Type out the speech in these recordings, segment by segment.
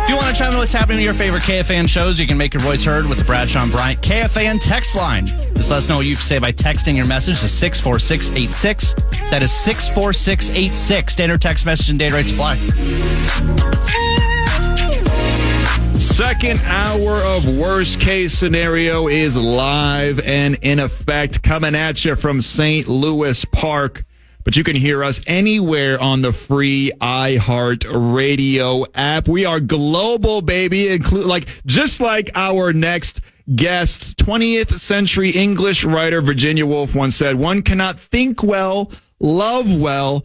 If you want to chime in what's happening to your favorite KFAN shows, you can make your voice heard with the Bradshaw and Bryant KFAN text line. Just let us know what you can say by texting your message to 64686. That is 64686. Standard text message and data rates apply. Second hour of Worst Case Scenario is live and in effect, coming at you from St. Louis Park. But you can hear us anywhere on the free iHeart Radio app. We are global, baby. Just like our next guest, 20th century English writer Virginia Woolf once said, one cannot think well, love well,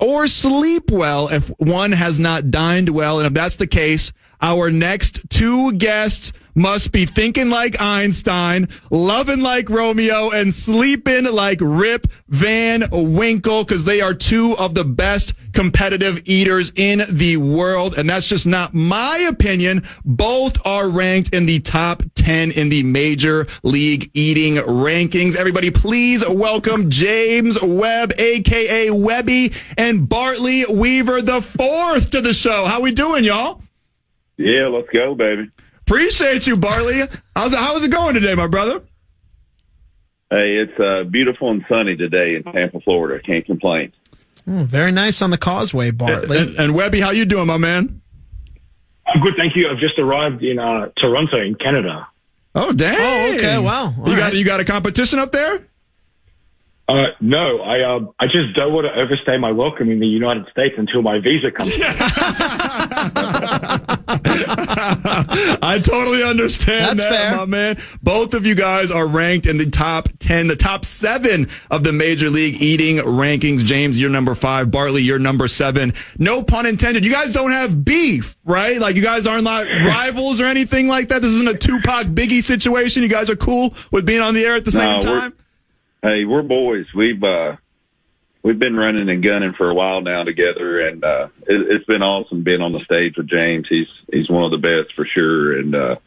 or sleep well if one has not dined well. And if that's the case, our next two guests must be thinking like Einstein, loving like Romeo, and sleeping like Rip Van Winkle, because they are two of the best competitive eaters in the world. And that's just not my opinion. Both are ranked in the top 10 in the Major League Eating rankings. Everybody, please welcome James Webb, a.k.a. Webby, and Bartley Weaver the fourth to the show. How we doing, y'all? Yeah, let's go, baby. Appreciate you, Bartley. How's it going today, my brother? Hey, it's beautiful and sunny today in Tampa, Florida. Can't complain. Very nice on the causeway, Bartley. And Webby, how you doing, my man? I'm good, thank you. I've just arrived in Toronto, in Canada. Oh, dang. Oh, okay, wow. You got a competition up there? No, I just don't want to overstay my welcome in the United States until my visa comes. I totally understand That's that, fair. my man. Both of you guys are ranked in the top 10, the top 7 of the Major League Eating rankings. James, you're number 5. Bartley, you're number 7. No pun intended. You guys don't have beef, right? Like, you guys aren't like rivals or anything like that. This isn't a Tupac Biggie situation. You guys are cool with being on the air at the same time? Hey, we're boys. We've been running and gunning for a while now together, and it's been awesome being on the stage with James. He's one of the best for sure, and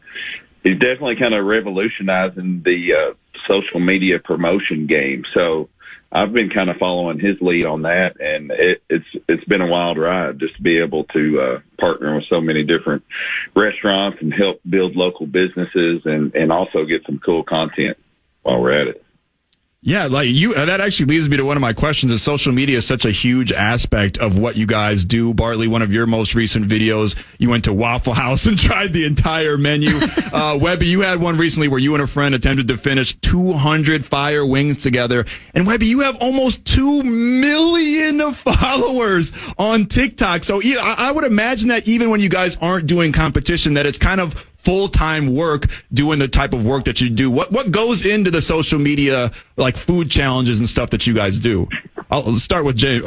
he's definitely kind of revolutionizing the social media promotion game. So I've been kind of following his lead on that, and it's been a wild ride just to be able to partner with so many different restaurants and help build local businesses and also get some cool content while we're at it. Yeah, that actually leads me to one of my questions. Is social media is such a huge aspect of what you guys do? Bartley, one of your most recent videos, you went to Waffle House and tried the entire menu. Webby, you had one recently where you and a friend attempted to finish 200 fire wings together. And Webby, you have almost 2 million followers on TikTok. So I would imagine that even when you guys aren't doing competition, that it's kind of full-time work doing the type of work that you do. What goes into the social media, like food challenges and stuff that you guys do? Let's start with James.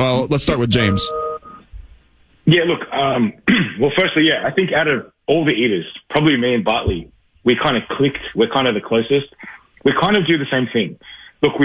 Yeah, look, well, firstly, yeah, I think out of all the eaters, probably me and Bartley, we kind of clicked. We're kind of the closest. We kind of do the same thing. Look,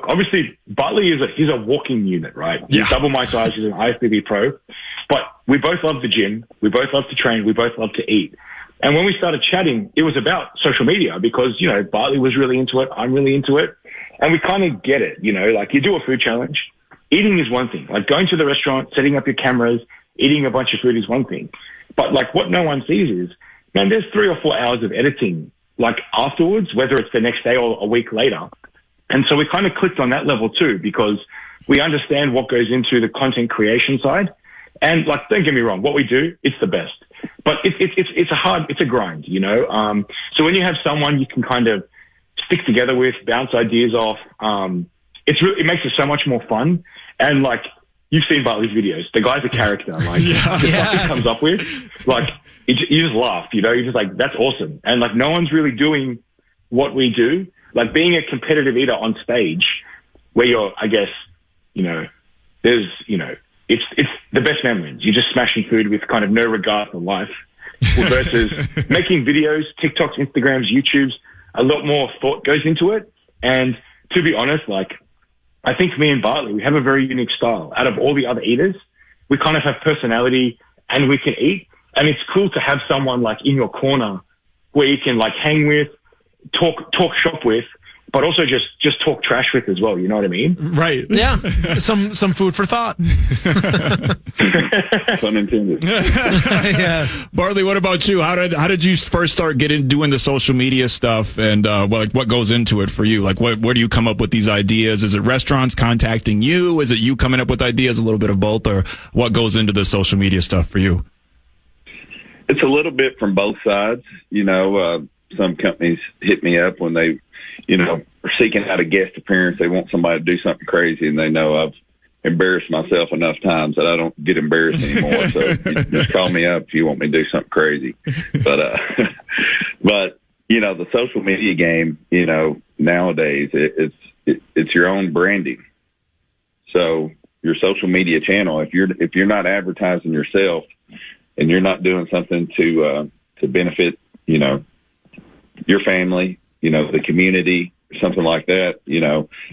obviously, Bartley he's a walking unit, right? Yeah. He's double my size. He's an IFBB pro. But we both love the gym. We both love to train. We both love to eat. And when we started chatting, it was about social media because, Bartley was really into it. I'm really into it. And we kind of get it, like you do a food challenge. Eating is one thing. Like going to the restaurant, setting up your cameras, eating a bunch of food is one thing. But like what no one sees is, man, there's 3 or 4 hours of editing, like afterwards, whether it's the next day or a week later. And so we kind of clicked on that level too, because we understand what goes into the content creation side. And like, don't get me wrong, what we do, it's the best. But it's a grind, So when you have someone you can kind of stick together with, bounce ideas off, it makes it so much more fun. And like, you've seen Bartley's videos. The guy's a character. Like, the stuff he comes up with, like, you just laugh, You're just like, that's awesome. And like, no one's really doing what we do. Like being a competitive eater on stage where you're, I guess, there's, it's the best memories. You're just smashing food with kind of no regard for life versus making videos, TikToks, Instagrams, YouTubes. A lot more thought goes into it. And to be honest, like, I think me and Bartley, we have a very unique style. Out of all the other eaters, we kind of have personality and we can eat. And it's cool to have someone like in your corner where you can like hang with, talk shop with, but also just talk trash with as well. You know what I mean? Right. Yeah. Some food for thought. Pun intended. Yes. Bartley, what about you? How did you first start doing the social media stuff, and what goes into it for you? Like, where do you come up with these ideas? Is it restaurants contacting you? Is it you coming up with ideas? A little bit of both, or what goes into the social media stuff for you? It's a little bit from both sides. Some companies hit me up when they, are seeking out a guest appearance. They want somebody to do something crazy, and they know I've embarrassed myself enough times that I don't get embarrassed anymore. So you just call me up if you want me to do something crazy. But the social media game, nowadays it's your own branding. So your social media channel, if you're not advertising yourself and you're not doing something to benefit, your family, the community, something like that,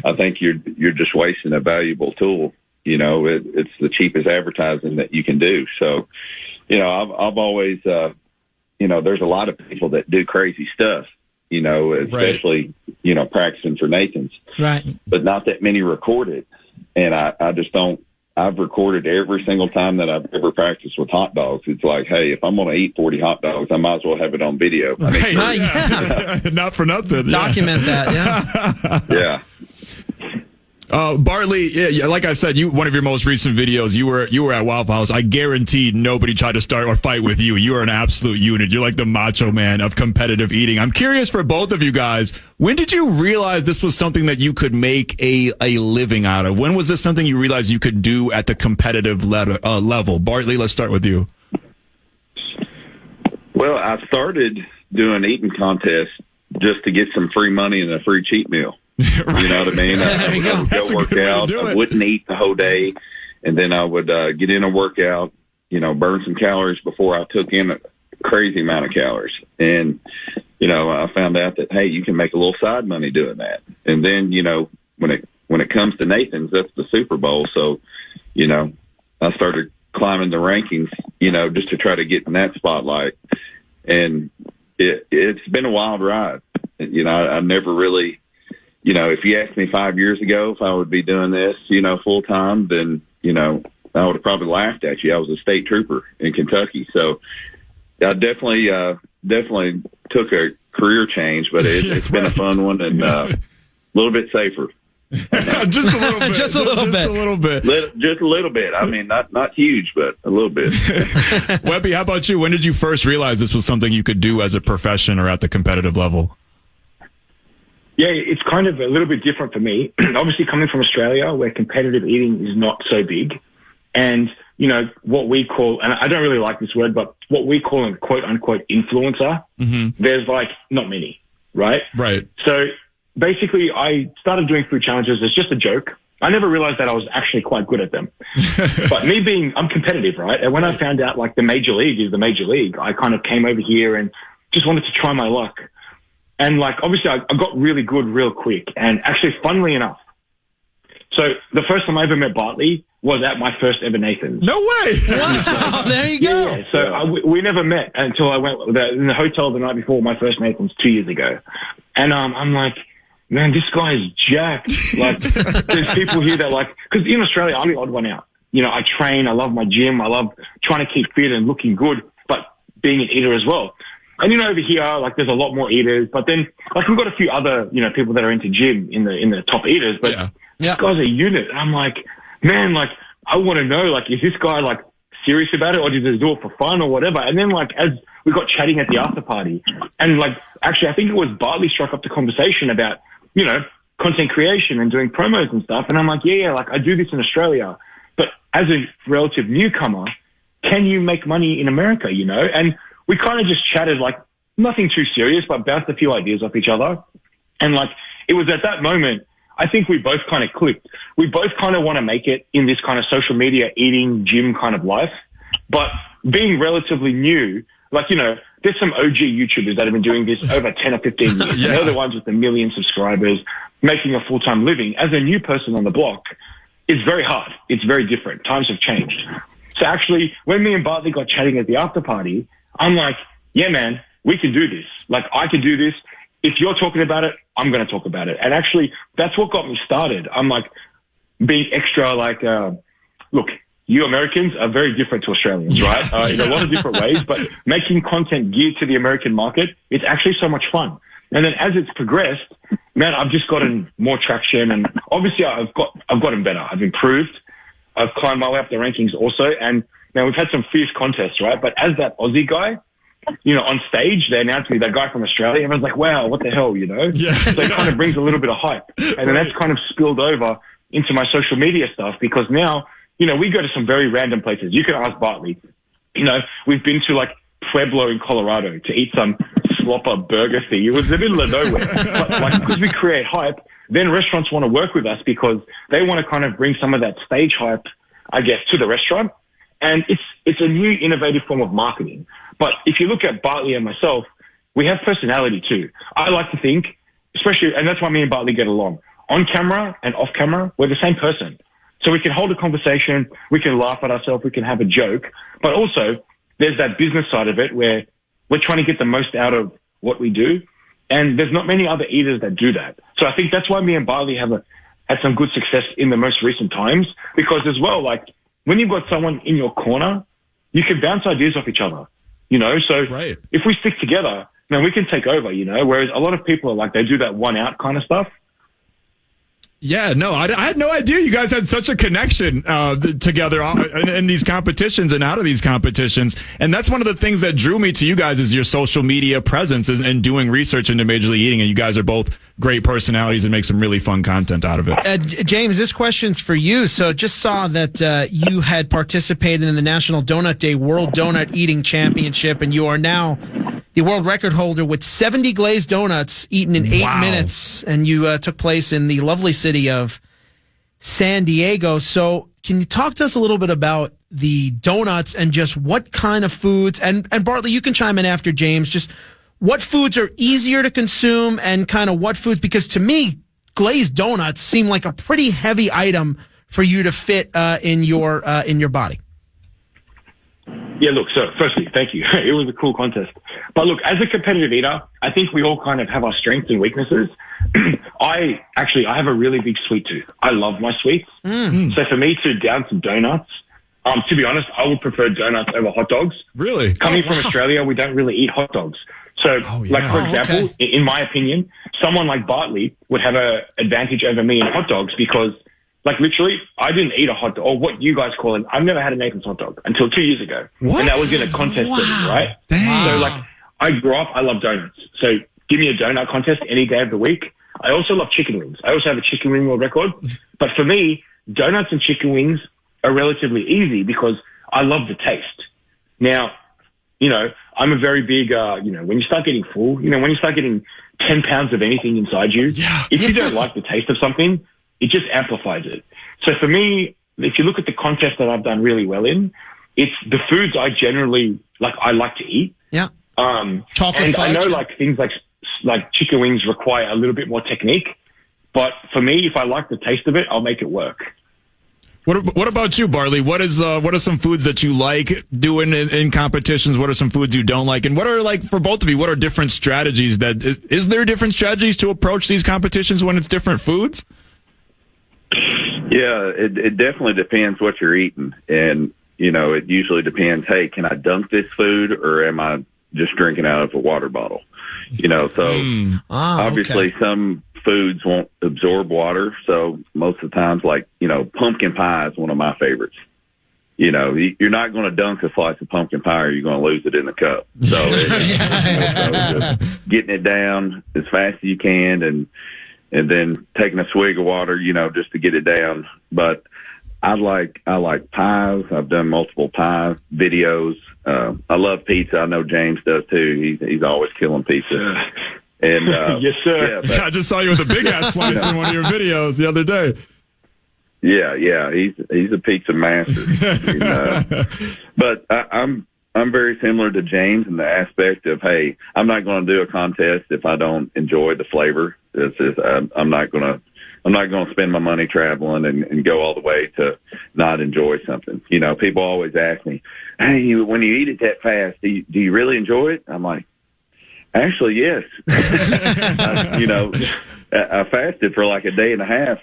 I think you're just wasting a valuable tool. It's the cheapest advertising that you can do. So, I've always, there's a lot of people that do crazy stuff, especially, practicing for Nathan's. Right. But not that many record it. And I just don't. I've recorded every single time that I've ever practiced with hot dogs. It's like, hey, if I'm going to eat 40 hot dogs, I might as well have it on video. Right. Yeah. Not for nothing. Document that, yeah. Yeah. Bartley, yeah, like I said, one of your most recent videos, you were at Waffle House. I guaranteed nobody tried to start or fight with you. You are an absolute unit. You're like the macho man of competitive eating. I'm curious for both of you guys, when did you realize this was something that you could make a living out of? When was this something you realized you could do at the competitive level? Bartley, let's start with you. Well, I started doing eating contests just to get some free money and a free cheat meal. Right. You know what I mean? I would go work out. I wouldn't eat the whole day, and then I would get in a workout, burn some calories before I took in a crazy amount of calories. And, I found out that, hey, you can make a little side money doing that. And then, when it comes to Nathan's, that's the Super Bowl. So, I started climbing the rankings, just to try to get in that spotlight. And it's been a wild ride. I never really, if you asked me 5 years ago if I would be doing this, full time, then, I would have probably laughed at you. I was a state trooper in Kentucky. So I definitely took a career change, but it's been a fun one and a little bit safer. Just a little bit. Just a little bit. Just a little bit. I mean, not huge, but a little bit. Webby, how about you? When did you first realize this was something you could do as a profession or at the competitive level? Yeah, it's kind of a little bit different for me. Obviously, coming from Australia, where competitive eating is not so big, and what we call, and I don't really like this word, but what we call a quote unquote influencer, there's like not many, right? Right. So basically, I started doing food challenges as just a joke. I never realized that I was actually quite good at them. But I'm competitive, right? And when I found out like the major league is the major league, I kind of came over here and just wanted to try my luck. And like, obviously I got really good real quick. And actually, funnily enough, so the first time I ever met Bartley was at my first ever Nathan's. No way. Wow, there you go. Yeah, so we never met until I went in the hotel the night before my first Nathan's 2 years ago. And I'm like, man, this guy is jacked. Like, there's people here that like, because in Australia, I'm the odd one out. I train, I love my gym, I love trying to keep fit and looking good, but being an eater as well. And over here, like, there's a lot more eaters, but then like we've got a few other, people that are into gym in the top eaters, but this guy's a unit. And I'm like, man, like, I want to know, like, is this guy like serious about it, or did he do it for fun or whatever? And then like, as we got chatting at the after party, and like, actually, I think it was Bartley struck up the conversation about, content creation and doing promos and stuff. And I'm like, yeah, like I do this in Australia, but as a relative newcomer, can you make money in America, And we kind of just chatted, like nothing too serious, but bounced a few ideas off each other. And like, it was at that moment, I think we both kind of clicked. We both kind of want to make it in this kind of social media, eating, gym kind of life. But being relatively new, like, there's some OG YouTubers that have been doing this over 10 or 15 years. Yeah. They're the ones with a million subscribers, making a full-time living. As a new person on the block, it's very hard. It's very different. Times have changed. So actually, when me and Bartley got chatting at the after party, I'm like, yeah, man, we can do this. Like, I can do this. If you're talking about it, I'm going to talk about it. And actually, that's what got me started. I'm like being extra like, look, you Americans are very different to Australians, right? In a lot of different ways, but making content geared to the American market, it's actually so much fun. And then as it's progressed, man, I've just gotten more traction, and obviously I've gotten better. I've improved. I've climbed my way up the rankings also. And now we've had some fierce contests, right? But as that Aussie guy, on stage, they announced me, that guy from Australia. Everyone's like, wow, what the hell, Yeah. So it kind of brings a little bit of hype. And then that's kind of spilled over into my social media stuff, because now, we go to some very random places. You can ask Bartley. We've been to like Pueblo in Colorado to eat some slopper burger thing. It was in the middle of nowhere. But because we create hype, then restaurants want to work with us because they want to kind of bring some of that stage hype, I guess, to the restaurant. And it's a new innovative form of marketing. But if you look at Bartley and myself, we have personality too. I like to think, especially, and that's why me and Bartley get along. On camera and off camera, we're the same person. So we can hold a conversation, we can laugh at ourselves, we can have a joke, but also there's that business side of it where we're trying to get the most out of what we do. And there's not many other eaters that do that. So I think that's why me and Bartley have had some good success in the most recent times, because as well, like when you've got someone in your corner, you can bounce ideas off each other, so right. If we stick together, we can take over, whereas a lot of people are like, they do that one out kind of stuff. Yeah, no, I had no idea you guys had such a connection together in these competitions and out of these competitions. And that's one of the things that drew me to you guys is your social media presence and doing research into Major League Eating. And you guys are both great personalities and make some really fun content out of it. James, this question's for you. So just saw that you had participated in the National Donut Day World Donut Eating Championship, and you are now the world record holder with 70 glazed donuts eaten in 8 minutes. And you took place in the lovely city of San Diego. So can you talk to us a little bit about the donuts and just what kind of foods, and Bartley, you can chime in after James, just what foods are easier to consume and kind of what foods, because to me, glazed donuts seem like a pretty heavy item for you to fit in your body. Yeah, look, so firstly, thank you. It was a cool contest. But look, as a competitive eater, I think we all kind of have our strengths and weaknesses. I have a really big sweet tooth. I love my sweets. So for me to down some donuts, to be honest, I would prefer donuts over hot dogs. Really? Coming from Australia, we don't really eat hot dogs. So, for example, in my opinion, someone like Bartley would have an advantage over me in hot dogs because, like, literally, I didn't eat a hot dog, or what you guys call it. I've never had a Nathan's hot dog until 2 years ago. What? And that was in a contest setting, right? Damn. So, like, I grew up, I love donuts. So give me a donut contest any day of the week. I also love chicken wings. I also have a chicken wing world record. But for me, donuts and chicken wings are relatively easy because I love the taste. Now, I'm a very big, when you start getting full, when you start getting 10 pounds of anything inside you, if you don't like the taste of something, it just amplifies it. So for me, if you look at the contest that I've done really well in, it's the foods I generally I like to eat. Yeah. Chocolate and fudge. I know things like chicken wings require a little bit more technique, but for me, if I like the taste of it, I'll make it work. What about you, Bartley? What are some foods that you like doing in competitions? What are some foods you don't like? And what are, for both of you, what are different strategies is there different strategies to approach these competitions when it's different foods? Yeah, it definitely depends what you're eating. And, it usually depends, hey, can I dunk this food or am I just drinking out of a water bottle? Obviously some foods won't absorb water. So most of the times, pumpkin pie is one of my favorites. You're not going to dunk a slice of pumpkin pie or you're going to lose it in the cup. So, just getting it down as fast as you can and then taking a swig of water, just to get it down. But I like pies. I've done multiple pie videos. I love pizza. I know James does too. He's always killing pizza. And yes, sir. I just saw you with a big ass slice in one of your videos the other day. Yeah. He's a pizza master. But I'm very similar to James in the aspect of, hey, I'm not going to do a contest if I don't enjoy the flavor. I'm not going to spend my money traveling and go all the way to not enjoy something. People always ask me, hey, when you eat it that fast, do you really enjoy it? I'm like, Actually, yes. I fasted for like a day and a half,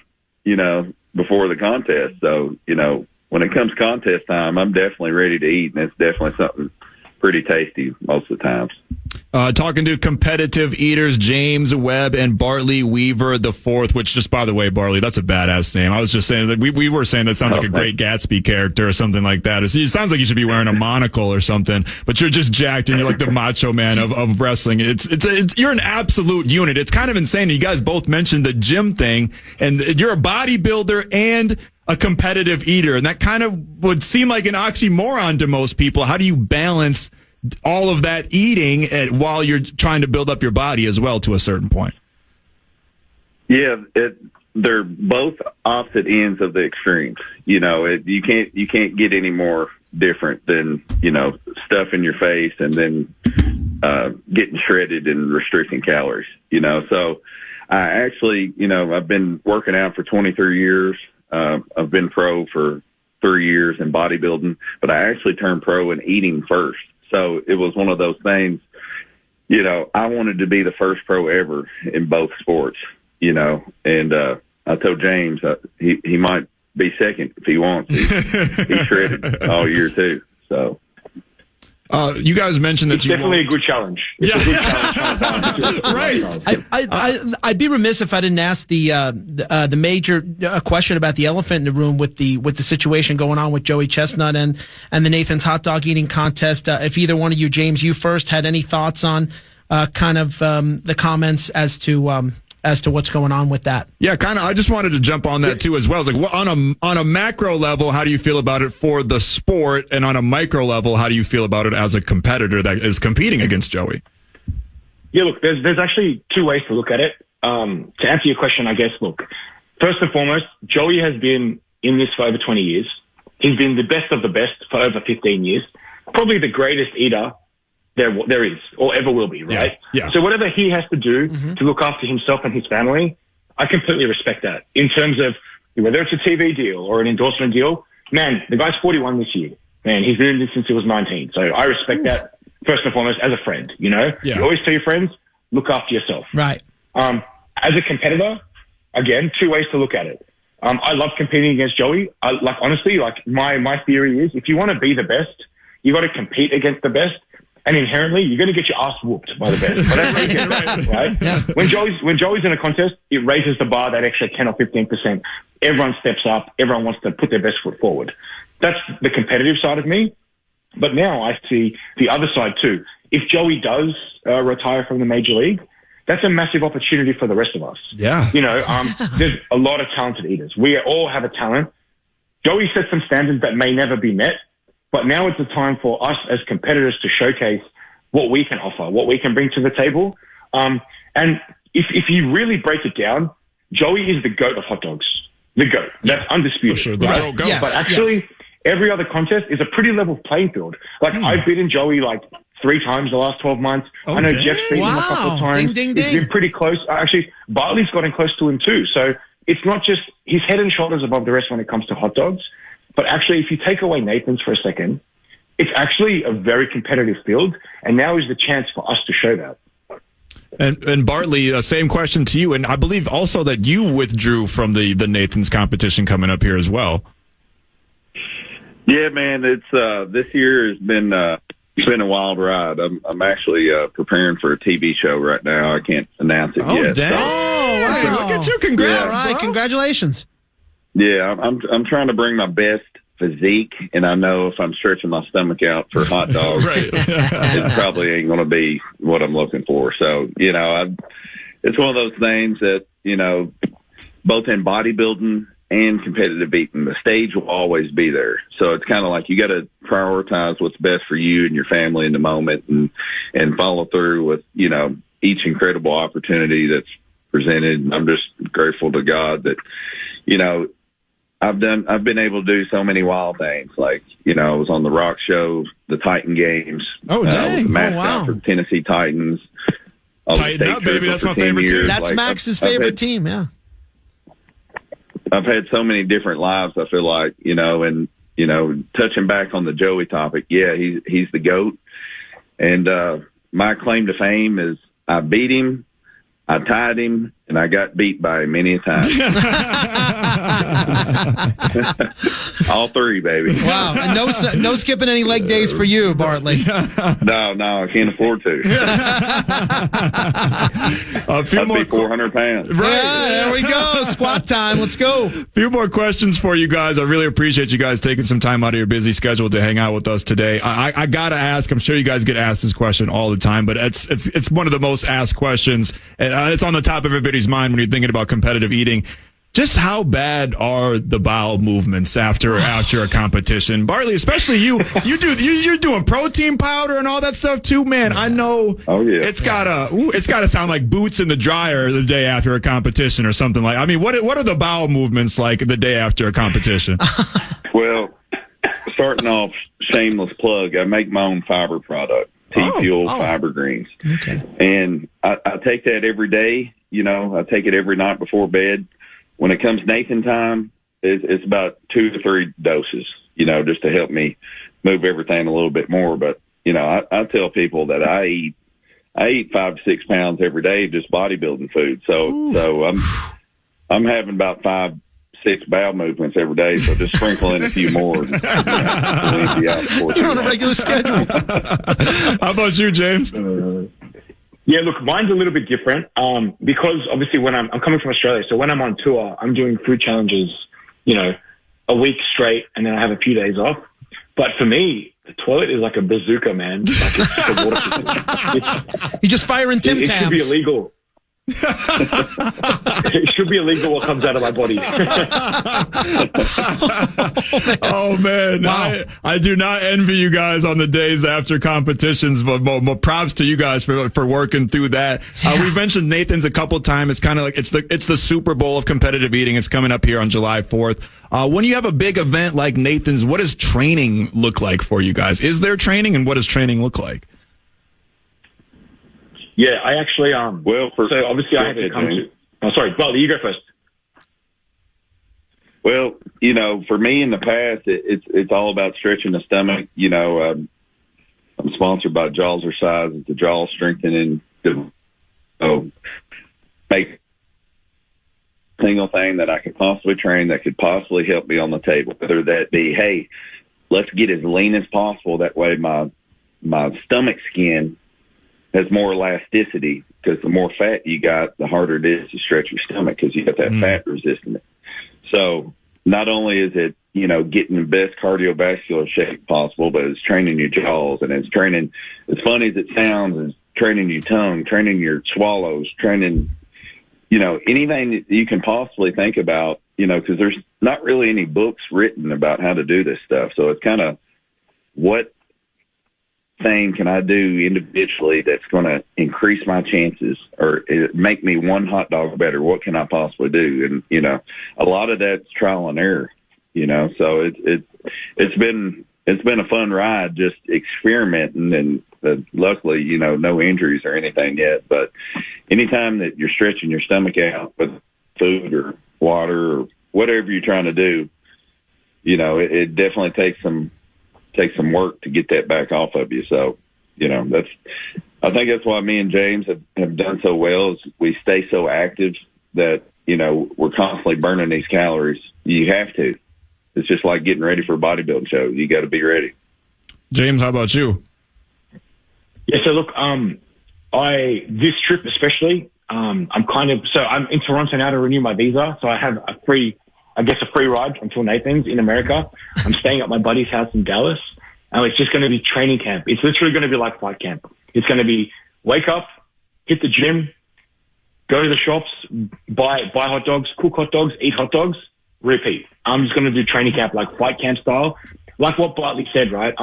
before the contest. So, when it comes contest time, I'm definitely ready to eat, and it's definitely something pretty tasty most of the times. Talking to competitive eaters, James Webb and Bartley Weaver the fourth, which just, by the way, Bartley, that's a badass name. I was just saying that we were saying that sounds like a great Gatsby character or something like that. It sounds like you should be wearing a monocle or something, but you're just jacked and you're like the macho man of wrestling. You're an absolute unit. It's kind of insane. You guys both mentioned the gym thing, and you're a bodybuilder and a competitive eater, and that kind of would seem like an oxymoron to most people. How do you balance all of that eating while you're trying to build up your body as well to a certain point? Yeah, they're both opposite ends of the extremes. You can't get any more different than stuffing your face and then getting shredded and restricting calories. So I actually I've been working out for 23 years. I've been pro for 3 years in bodybuilding, but I actually turned pro in eating first. So it was one of those things, I wanted to be the first pro ever in both sports, and I told James he might be second if he wants. He's shredded all year too. So. You guys mentioned that it's definitely a good challenge. It's a good challenge. Right. I'd be remiss if I didn't ask the major question about the elephant in the room with the situation going on with Joey Chestnut and the Nathan's hot dog eating contest. If either one of you, James, you first, had any thoughts on the comments as to what's going on with that. Yeah, kind of. I just wanted to jump on that too as well. It's like, on a macro level, how do you feel about it for the sport, and on a micro level, how do you feel about it as a competitor that is competing against Joey? Yeah, look, there's actually two ways to look at it. To answer your question, I guess, look, first and foremost, Joey has been in this for over 20 years. He's been the best of the best for over 15 years. Probably the greatest eater there is, or ever will be, right? Yeah. So whatever he has to do to look after himself and his family, I completely respect that. In terms of whether it's a TV deal or an endorsement deal, man, the guy's 41 this year. Man, he's been in this since he was 19. So I respect that, first and foremost, as a friend, Yeah. You always tell your friends, look after yourself. Right. As a competitor, again, two ways to look at it. I love competing against Joey. Honestly, my theory is if you want to be the best, you got to compete against the best. And inherently, you're going to get your ass whooped by the best. Whatever you get, right? Yeah. When Joey's in a contest, it raises the bar that extra 10 or 15%. Everyone steps up. Everyone wants to put their best foot forward. That's the competitive side of me. But now I see the other side too. If Joey does retire from the major league, that's a massive opportunity for the rest of us. Yeah. There's a lot of talented eaters. We all have a talent. Joey set some standards that may never be met. But now it's the time for us as competitors to showcase what we can offer, what we can bring to the table. And if you really break it down, Joey is the GOAT of hot dogs. The GOAT. That's undisputed. For sure. Right? Yes, but actually, every other contest is a pretty level playing field. I've beaten Joey 3 times the last 12 months. I know Jeff's beaten him a couple of times. Ding, ding, ding. It's been pretty close. Actually, Bartley's gotten close to him too. So it's not just he's head and shoulders above the rest when it comes to hot dogs. But actually, if you take away Nathan's for a second, it's actually a very competitive field, and now is the chance for us to show that. And Bartley, same question to you, and I believe also that you withdrew from the Nathan's competition coming up here as well. Yeah, man, it's this year has been it's been a wild ride. I'm actually preparing for a TV show right now. I can't announce it yet. Dang. So. Oh, wow. Look at you! Congrats! All right, bro. Congratulations. Yeah, I'm trying to bring my best physique, and I know if I'm stretching my stomach out for hot dogs, it probably ain't going to be what I'm looking for. So, it's one of those things that, both in bodybuilding and competitive eating, the stage will always be there. So it's kind of like you got to prioritize what's best for you and your family in the moment and follow through with, each incredible opportunity that's presented. And I'm just grateful to God that, I've been able to do so many wild things. I was on the Rock Show, the Titan Games. Oh, dang. I was the mascot for the Tennessee Titans. Tighten up, baby. That's my favorite team. That's Max's favorite team, yeah. I've had so many different lives, I feel like, and, touching back on the Joey topic, yeah, he's the GOAT. And, my claim to fame is I beat him, I tied him, and I got beat by him many a time. All three, baby. Wow. And no skipping any leg days for you, Bartley. No, I can't afford to. A few more 400 pounds. Right. Yeah, there we go. Squat time. Let's go. A few more questions for you guys. I really appreciate you guys taking some time out of your busy schedule to hang out with us today. I gotta ask, I'm sure you guys get asked this question all the time, but it's one of the most asked questions. And it's on the top of everybody's mind when you're thinking about competitive eating. Just how bad are the bowel movements after a competition? Bartley, especially you're doing protein powder and all that stuff too, man. I know. Oh yeah. It's gotta sound like boots in the dryer the day after a competition or something like. I mean, what are the bowel movements like the day after a competition? Well, starting off, shameless plug. I make my own fiber product, T-Fuel Fiber Greens. Okay. And I take that every day. I take it every night before bed. When it comes Nathan time, it's about 2 to 3 doses, just to help me move everything a little bit more. But, I tell people that I eat 5 to 6 pounds every day, just bodybuilding food. So I'm having about 5, 6 bowel movements every day. So just sprinkle in a few more. You're on a regular schedule. How about you, James? Yeah, look, mine's a little bit different because obviously when I'm coming from Australia, so when I'm on tour, I'm doing food challenges, a week straight, and then I have a few days off. But for me, the toilet is like a bazooka, man. Like it's the water. You just firing Tim Tams. It should be illegal. It should be illegal what comes out of my body. Oh man, wow. I do not envy you guys on the days after competitions, but props to you guys for working through that. We've mentioned Nathan's a couple times. It's kind of like it's the Super Bowl of competitive eating. It's coming up here on July 4th. When you have a big event like Nathan's, what does training look like for you guys? Is there training, and what does training look like? Yeah, I actually so obviously I had to come to. Oh, sorry, Bartley, you go first. Well, for me in the past, it's all about stretching the stomach. I'm sponsored by Jawzrsize. It's a jaw strengthening. Make single thing that I could possibly train that could possibly help me on the table. Whether that be, hey, let's get as lean as possible. That way, my stomach skin has more elasticity, because the more fat you got, the harder it is to stretch your stomach because you got that fat resisting it. So not only is it, getting the best cardiovascular shape possible, but it's training your jaws, and it's training, as funny as it sounds, it's training your tongue, training your swallows, training, anything that you can possibly think about, because there's not really any books written about how to do this stuff. So it's kind of what thing can I do individually that's going to increase my chances or make me one hot dog better? What can I possibly do? And, a lot of that's trial and error, so it's been a fun ride, just experimenting, and luckily, no injuries or anything yet. But anytime that you're stretching your stomach out with food or water or whatever you're trying to do, it definitely takes some work to get that back off of you. So, I think that's why me and James have done so well, is we stay so active that, we're constantly burning these calories. You have to. It's just like getting ready for a bodybuilding show. You got to be ready. James, how about you? Yeah, so look, this trip especially, I'm in Toronto now to renew my visa. So I have a free ride until Nathan's in America. I'm staying at my buddy's house in Dallas, and it's just going to be training camp. It's literally going to be like fight camp. It's going to be wake up, hit the gym, go to the shops, buy hot dogs, cook hot dogs, eat hot dogs, repeat. I'm just going to do training camp like fight camp style, like what Bartley said, right?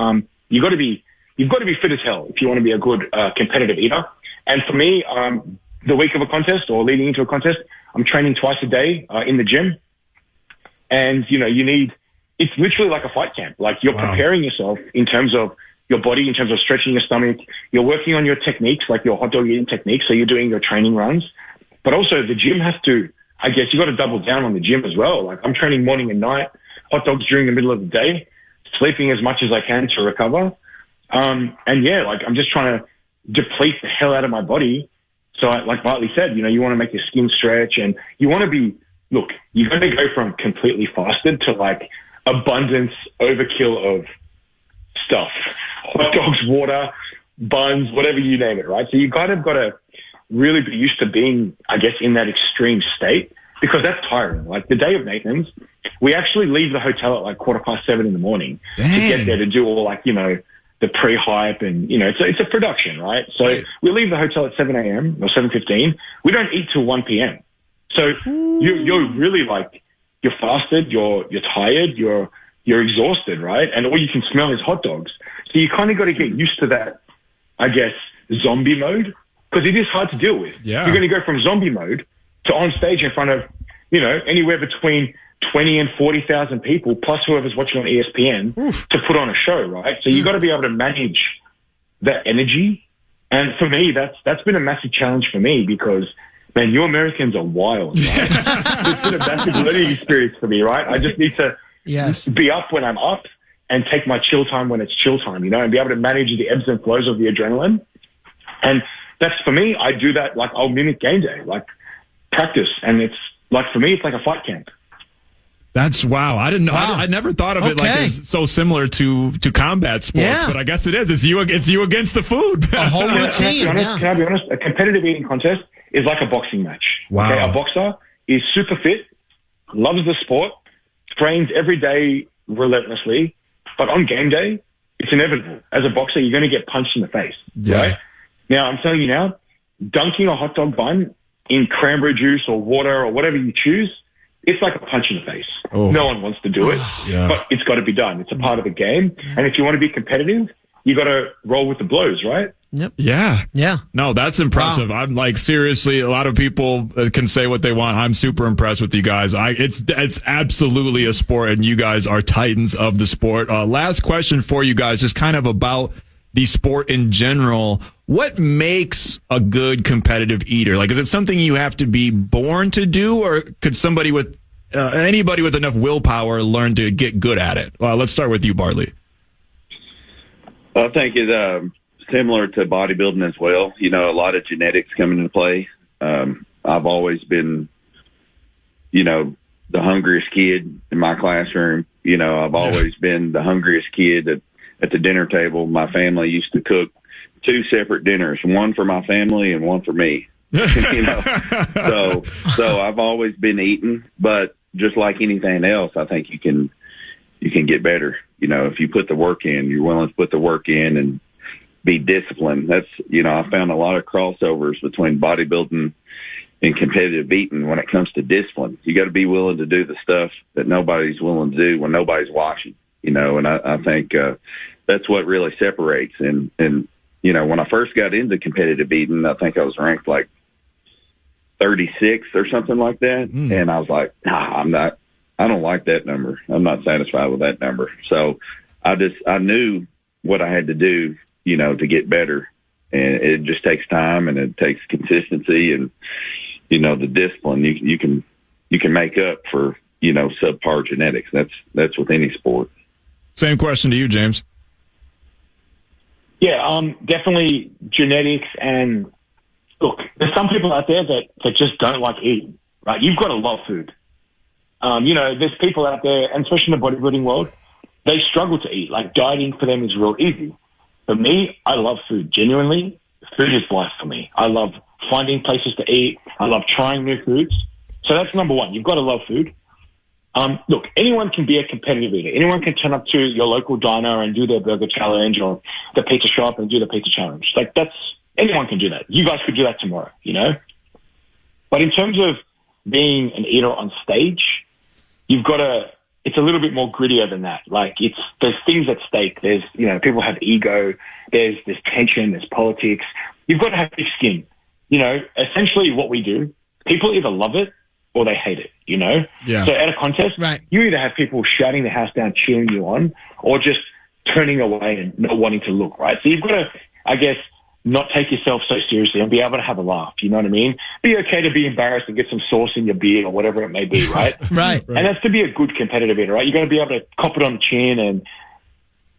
You've got to be fit as hell if you want to be a good competitive eater. And for me, the week of a contest or leading into a contest, I'm training twice a day in the gym. And, it's literally like a fight camp. Like you're preparing yourself in terms of your body, in terms of stretching your stomach. You're working on your techniques, like your hot dog eating techniques. So you're doing your training runs, but also the gym has to, I guess you got to double down on the gym as well. Like I'm training morning and night, hot dogs during the middle of the day, sleeping as much as I can to recover. And yeah, like I'm just trying to deplete the hell out of my body. So like Bartley said, you want to make your skin stretch and you want to be, look, you're going to go from completely fasted to like abundance, overkill of stuff, hot dogs, water, buns, whatever you name it, right? So you kind of got to really be used to being, I guess, in that extreme state because that's tiring. Like the day of Nathan's, we actually leave the hotel at like 7:15 in the morning to get there to do all like, the pre-hype and, it's a production, right? So we leave the hotel at 7 a.m. or 7:15. We don't eat till 1 p.m. So you're really like, you're fasted, you're tired, you're exhausted, right? And all you can smell is hot dogs. So you kind of got to get used to that, I guess, zombie mode because it is hard to deal with. Yeah. You're going to go from zombie mode to on stage in front of, anywhere between 20 and 40,000 people plus whoever's watching on ESPN to put on a show, right? So you got to be able to manage that energy. And for me, that's been a massive challenge for me because, man, you Americans are wild, right? It's been a massive learning experience for me, right? I just need to be up when I'm up and take my chill time when it's chill time, and be able to manage the ebbs and flows of the adrenaline. And that's for me, I do that, like I'll mimic game day, like practice. And it's like, for me, it's like a fight camp. That's wow. I didn't know. Wow. I never thought of it like it's so similar to combat sports, but I guess it is. It's you against the food. A whole routine. Can I be honest? A competitive eating contest is like a boxing match. Wow. Okay? A boxer is super fit, loves the sport, trains every day relentlessly, but on game day, it's inevitable. As a boxer, you're going to get punched in the face, right? Now, I'm telling you now, dunking a hot dog bun in cranberry juice or water or whatever you choose, it's like a punch in the face. Oh. No one wants to do it, but it's got to be done. It's a part of the game. And if you want to be competitive, you got to roll with the blows, right? Yep. Yeah. No, that's impressive. Wow. I'm like, seriously, a lot of people can say what they want. I'm super impressed with you guys. It's absolutely a sport, and you guys are titans of the sport. Last question for you guys, just kind of about the sport in general. What makes a good competitive eater? Like, is it something you have to be born to do, or could somebody with anybody with enough willpower learn to get good at it? Let's start with you, Bartley. I think it's similar to bodybuilding as well. A lot of genetics come into play. I've always been, the hungriest kid in my classroom. I've always been the hungriest kid at the dinner table. My family used to cook 2 separate dinners, one for my family and one for me. So I've always been eating, but just like anything else, I think you can get better. If you put the work in, you're willing to put the work in and be disciplined. That's, I found a lot of crossovers between bodybuilding and competitive eating when it comes to discipline. You got to be willing to do the stuff that nobody's willing to do when nobody's watching, and I think that's what really separates. And when I first got into competitive eating, I think I was ranked like 36 or something like that. And I was like, I don't like that number. I'm not satisfied with that number. So I knew what I had to do, to get better. And it just takes time and it takes consistency and, the discipline you can make up for, subpar genetics. That's with any sport. Same question to you, James. Yeah, definitely genetics. And look, there's some people out there that just don't like eating, right? You've got to love food. There's people out there, and especially in the bodybuilding world, they struggle to eat. Like dieting for them is real easy. For me, I love food. Genuinely, food is life for me. I love finding places to eat. I love trying new foods. So that's number one. You've got to love food. Look, anyone can be a competitive eater. Anyone can turn up to your local diner and do their burger challenge or the pizza shop and do the pizza challenge. Like anyone can do that. You guys could do that tomorrow, But in terms of being an eater on stage, it's a little bit more grittier than that. Like there's things at stake. There's, people have ego. There's tension. There's politics. You've got to have thick skin. Essentially what we do, people either love it or they hate it, Yeah. So at a contest, you either have people shouting the house down, cheering you on, or just turning away and not wanting to look, right? So you've got to, I guess, not take yourself so seriously and be able to have a laugh. You know what I mean? Be okay to be embarrassed and get some sauce in your beer or whatever it may be, right? Right. And that's to be a good competitive eater, right? You got to be able to cop it on the chin and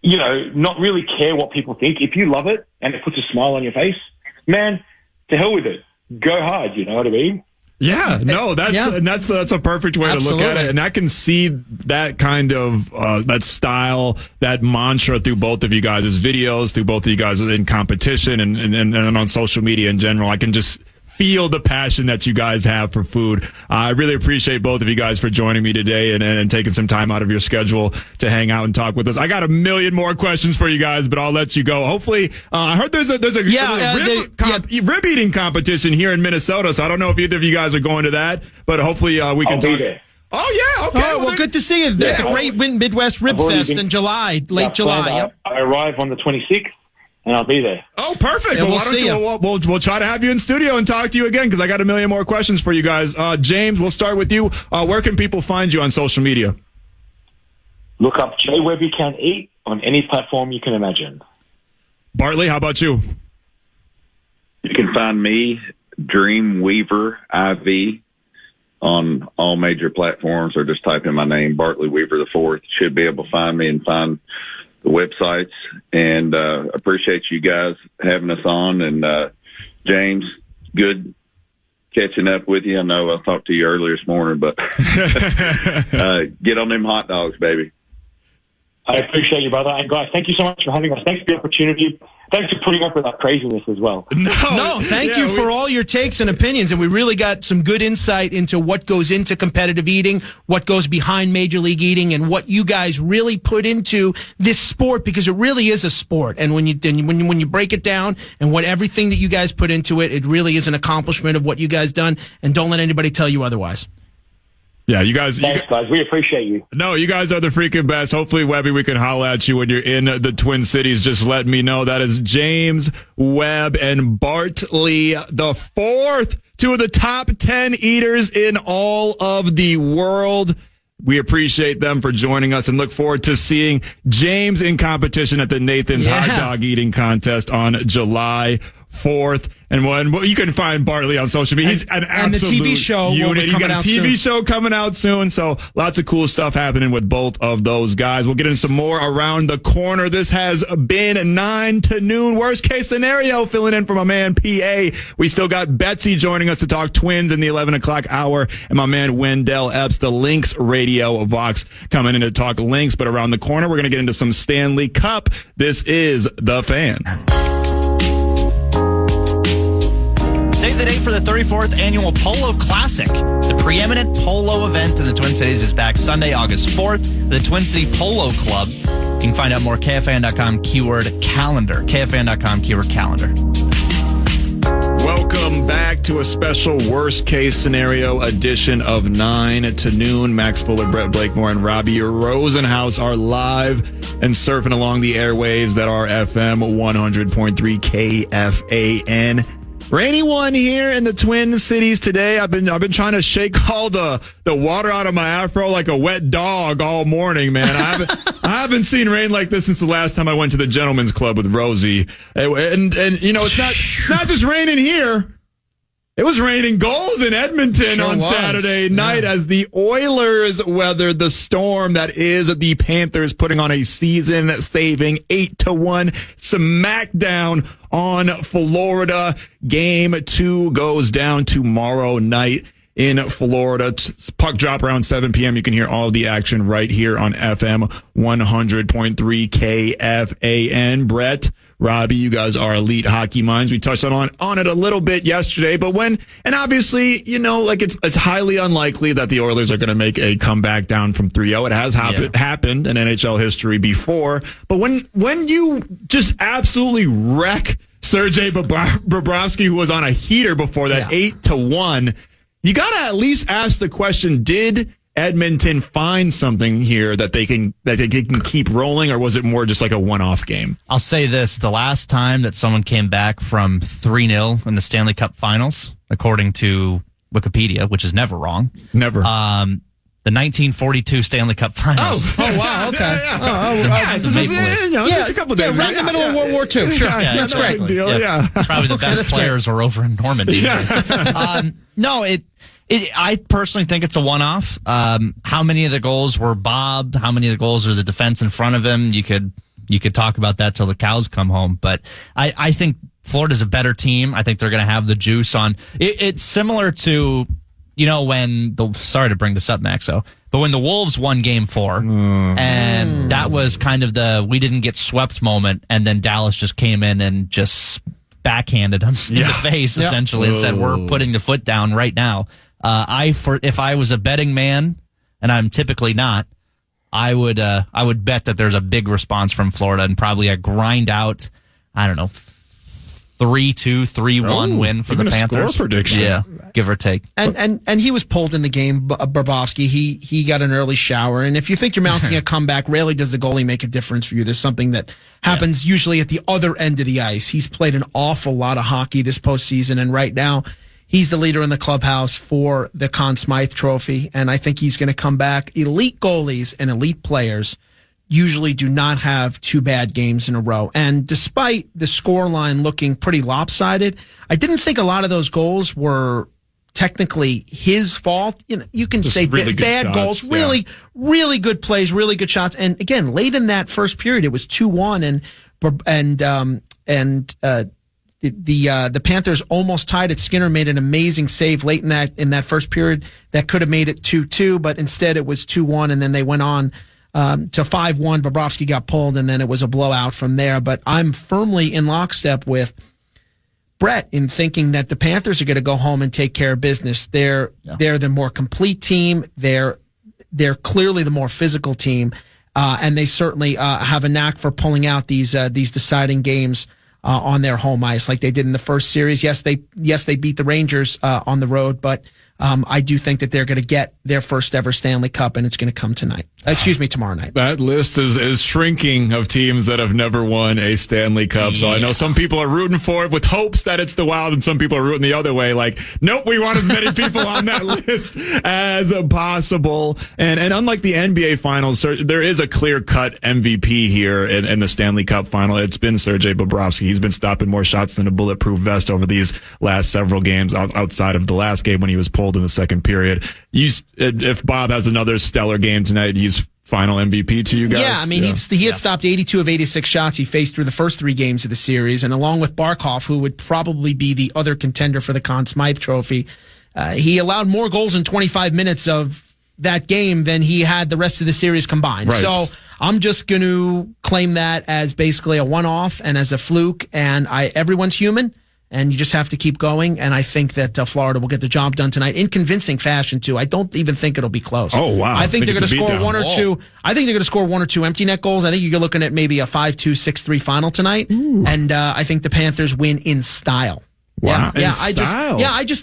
not really care what people think. If you love it and it puts a smile on your face, man, to hell with it. Go hard, you know what I mean? Yeah, no, that's a perfect way to look at it. And I can see that kind of, that style, that mantra through both of you guys' videos, through both of you guys in competition and on social media in general. I can just feel the passion that you guys have for food. I really appreciate both of you guys for joining me today and taking some time out of your schedule to hang out and talk with us. I got a million more questions for you guys, but I'll let you go. Hopefully, I heard there's a rib eating competition here in Minnesota, so I don't know if either of you guys are going to that, but hopefully we can talk. There. Oh, yeah, okay. Oh, well, good to see you. The Great Midwest Rib Fest in July, late July. Yep. I arrive on the 26th. And I'll be there. Oh, perfect. Yeah, well, why don't you? We'll try to have you in studio and talk to you again because I got a million more questions for you guys. James, we'll start with you. Where can people find you on social media? Look up J Webby Can Eat on any platform you can imagine. Bartley, how about you? You can find me, Dreamweaver IV, on all major platforms, or just type in my name, Bartley Weaver IV. Should be able to find me and find the websites, and appreciate you guys having us on. And James, good catching up with you. I know I talked to you earlier this morning, but get on them hot dogs, baby. I appreciate you, brother. And guys, thank you so much for having us. Thanks for the opportunity. Thanks for putting up with our craziness as well. No, thank you for all your takes and opinions. And we really got some good insight into what goes into competitive eating, what goes behind Major League Eating, and what you guys really put into this sport, because it really is a sport. And when you break it down and what everything that you guys put into it, it really is an accomplishment of what you guys done. And don't let anybody tell you otherwise. Yeah, you guys. Thanks, guys. We appreciate you. No, you guys are the freaking best. Hopefully, Webby, we can holla at you when you're in the Twin Cities. Just let me know. That is James, Webb, and Bartley, the fourth, two of the top 10 eaters in all of the world. We appreciate them for joining us and look forward to seeing James in competition at the Nathan's Hot Dog Eating Contest on July 4th. And you can find Bartley on social media. He's an absolute the TV show unit. He's got a TV soon. show coming out soon. So lots of cool stuff happening with both of those guys. We'll get into some more around the corner. This has been 9 to noon. Worst case scenario, filling in for my man PA. We still got Betsy joining us to talk Twins in the 11 o'clock hour. And my man Wendell Epps, the Lynx Radio Vox, coming in to talk Lynx. But around the corner, we're going to get into some Stanley Cup. This is The Fan. Save the date for the 34th Annual Polo Classic. The preeminent polo event in the Twin Cities is back Sunday, August 4th. The Twin City Polo Club. You can find out more, KFAN.com, keyword calendar. KFAN.com, keyword calendar. Welcome back to a special worst case scenario edition of 9 to noon. Max Fuller, Brett Blakemore, and Robbie Rosenhaus are live and surfing along the airwaves that are FM 100.3 KFAN. For anyone here in the Twin Cities today, I've been trying to shake all the water out of my afro like a wet dog all morning, man. I haven't seen rain like this since the last time I went to the Gentlemen's Club with Rosie. And you know, it's not just raining here. It was raining goals in Edmonton on Saturday night as the Oilers weathered the storm that is the Panthers, putting on a season-saving 8-1 smackdown on Florida. Game 2 goes down tomorrow night in Florida. Puck drop around 7 p.m. You can hear all the action right here on FM 100.3 KFAN. Brett, Robbie, you guys are elite hockey minds. We touched on it a little bit yesterday, but and obviously, you know, like it's highly unlikely that the Oilers are going to make a comeback down from 3-0. It has happened in NHL history before, but when you just absolutely wreck Sergei Bobrovsky, who was on a heater before that, 8-1, you got to at least ask the question, did Edmonton find something here that they can keep rolling, or was it more just like a one-off game? I'll say this. The last time that someone came back from 3-0 in the Stanley Cup Finals, according to Wikipedia, which is never wrong. Never. The 1942 Stanley Cup Finals. Oh wow, okay. Just a couple days. Right in the middle of World War II. Sure. That's great. Big deal. Yeah. Probably the best players are over in Normandy. No, I personally think it's a one-off. How many of the goals were bobbed? How many of the goals are the defense in front of him? You could you could talk about that till the cows come home. But I think Florida's a better team. I think they're going to have the juice on. It's similar to, sorry to bring this up, Maxo, but when the Wolves won Game 4, and that was kind of we didn't get swept moment, and then Dallas just came in and just backhanded them in the face, essentially, and said, we're putting the foot down right now. If I was a betting man, and I'm typically not, I would bet that there's a big response from Florida and probably a grind out, 3-2, 3-1 win for the Panthers. Score prediction. Yeah, give or take. And he was pulled in the game, Bobrovsky. He got an early shower. And if you think you're mounting a comeback, rarely does the goalie make a difference for you. There's something that happens usually at the other end of the ice. He's played an awful lot of hockey this postseason, and right now he's the leader in the clubhouse for the Conn Smythe Trophy. And I think he's going to come back. Elite goalies and elite players usually do not have 2 bad games in a row. And despite the scoreline looking pretty lopsided, I didn't think a lot of those goals were technically his fault. You can just say really bad goals, really good plays, really good shots. And again, late in that first period, it was 2-1 the Panthers almost tied it. Skinner made an amazing save late in that first period that could have made it 2-2, but instead it was 2-1, and then they went on to 5-1. Bobrovsky got pulled, and then it was a blowout from there. But I'm firmly in lockstep with Brett in thinking that the Panthers are going to go home and take care of business. They're the more complete team. They're clearly the more physical team, and they certainly have a knack for pulling out these deciding games on their home ice, like they did in the first series. Yes, they beat the Rangers on the road, but I do think that they're going to get their first ever Stanley Cup, and it's going to come tomorrow night. That list is shrinking of teams that have never won a Stanley Cup. So I know some people are rooting for it with hopes that it's the Wild, and some people are rooting the other way, like, nope, we want as many people on that list as possible. And unlike the NBA Finals, there is a clear-cut MVP here in the Stanley Cup Final. It's been Sergei Bobrovsky. He's been stopping more shots than a bulletproof vest over these last several games, outside of the last game when he was pulled in the second period. If Bob has another stellar game tonight, he's final MVP to you guys. Yeah, I mean, he had stopped 82 of 86 shots he faced through the first 3 games of the series, and along with Barkov, who would probably be the other contender for the Conn Smythe Trophy, he allowed more goals in 25 minutes of that game than he had the rest of the series combined. Right. So I'm just going to claim that as basically a one-off and as a fluke, and everyone's human. And you just have to keep going. And I think that Florida will get the job done tonight in convincing fashion, too. I don't even think it'll be close. Oh, wow. I think they're going to score 1 or 2. I think they're going to score 1 or 2 empty net goals. I think you're looking at maybe a 5-2, 6-3 final tonight. Ooh. And I think the Panthers win in style. Wow. I just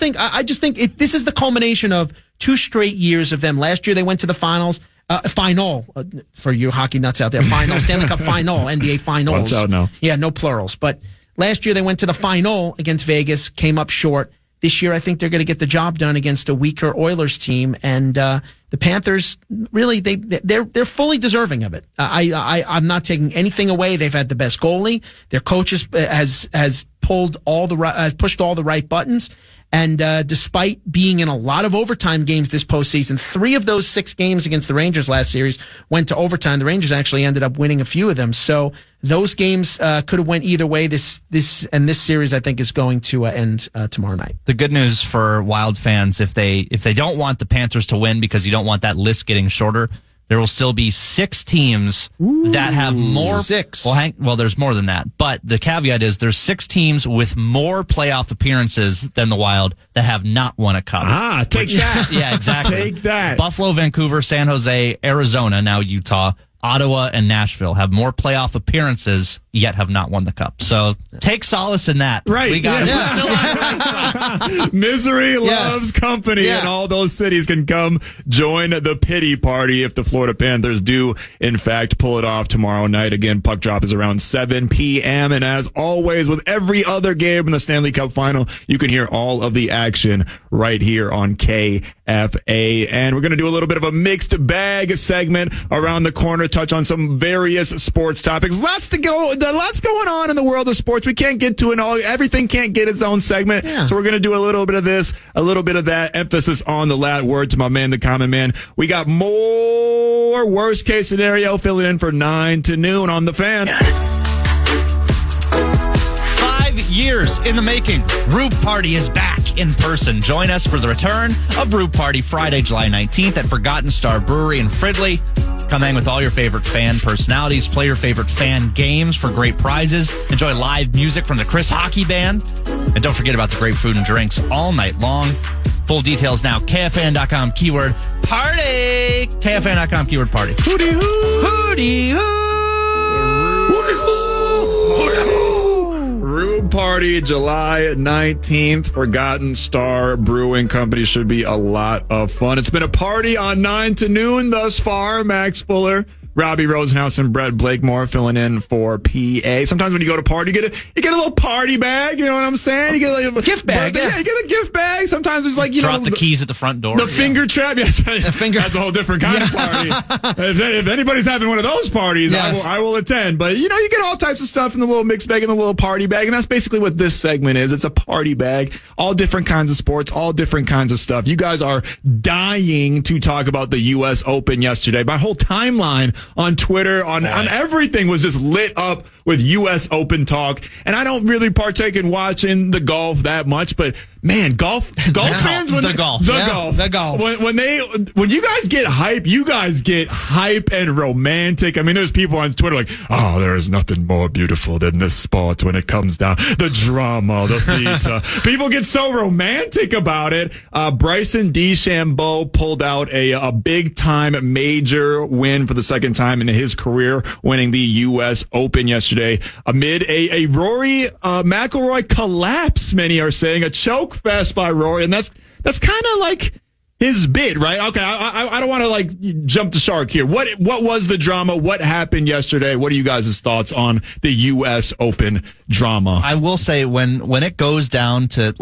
think this is the culmination of 2 straight years of them. Last year they went to the finals. Final for you hockey nuts out there. Final Stanley Cup final, NBA finals. Watch out now. Yeah, no plurals. But last year they went to the final against Vegas, came up short. This year I think they're going to get the job done against a weaker Oilers team, and the Panthers really they're fully deserving of it. I'm not taking anything away. They've had the best goalie. Their coach has pushed all the right buttons. And despite being in a lot of overtime games this postseason, 3 of those 6 games against the Rangers last series went to overtime. The Rangers actually ended up winning a few of them. So those games could have went either way. This series, I think, is going to end tomorrow night. The good news for Wild fans, if they don't want the Panthers to win because you don't want that list getting shorter, there will still be 6 teams that have more. 6. Well, there's more than that. But the caveat is there's 6 teams with more playoff appearances than the Wild that have not won a cup. Take that. Yeah, exactly. Take that. Buffalo, Vancouver, San Jose, Arizona, now Utah, Ottawa, and Nashville have more playoff appearances, yet have not won the cup. So take solace in that. Right. We got it. We're still on the right track. Misery loves company, and all those cities can come join the pity party if the Florida Panthers do, in fact, pull it off tomorrow night. Again, puck drop is around 7 p.m., and as always, with every other game in the Stanley Cup Final, you can hear all of the action right here on KFAN. KFAN. We're going to do a little bit of a mixed bag segment around the corner, touch on some various sports topics. Lots going on in the world of sports. We can't get to it all. Everything can't get its own segment. Yeah. So we're going to do a little bit of this, a little bit of that. Emphasis on the last word to my man, the common man. We got more worst case scenario filling in for 9 to noon on the Fan. 5 years in the making. Rube Party is back in person. Join us for the return of Rube Party Friday, July 19th at Forgotten Star Brewery in Fridley. Come hang with all your favorite fan personalities, play your favorite fan games for great prizes, enjoy live music from the Chris Hockey Band, and don't forget about the great food and drinks all night long. Full details now, KFAN.com, keyword party. KFAN.com, keyword party. Hootie hoo! Hootie hoo! Rube Party, July 19th. Forgotten Star Brewing Company should be a lot of fun. It's been a party on 9 to noon thus far. Max Fuller, Robbie Rosenhaus, and Brett Blakemore filling in for PA. Sometimes when you go to party, you get a little party bag. You know what I'm saying? You get like a gift bag. Yeah, you get a gift bag. Sometimes there's like, drop the keys at the front door. The finger trap. Yes, that's a whole different kind of party. If anybody's having one of those parties, yes. I will attend. But you get all types of stuff in the little mixed bag and the little party bag, and that's basically what this segment is. It's a party bag, all different kinds of sports, all different kinds of stuff. You guys are dying to talk about the U.S. Open yesterday. My whole timeline on Twitter, on everything was just lit up with U.S. Open talk. And I don't really partake in watching the golf that much, but man, golf fans, when the golf. When you guys get hype, you guys get hype and romantic. I mean, there's people on Twitter like, oh, there is nothing more beautiful than this sport when it comes down the drama, the theater. People get so romantic about it. Bryson DeChambeau pulled out a big time major win for the second time in his career, winning the U.S. Open yesterday amid a Rory McIlroy collapse. Many are saying a choke fest by Rory, and that's kind of like his bid, right? Okay, I don't want to like jump the shark here. What was the drama? What happened yesterday? What are you guys' thoughts on the U.S. Open drama? I will say when it goes down to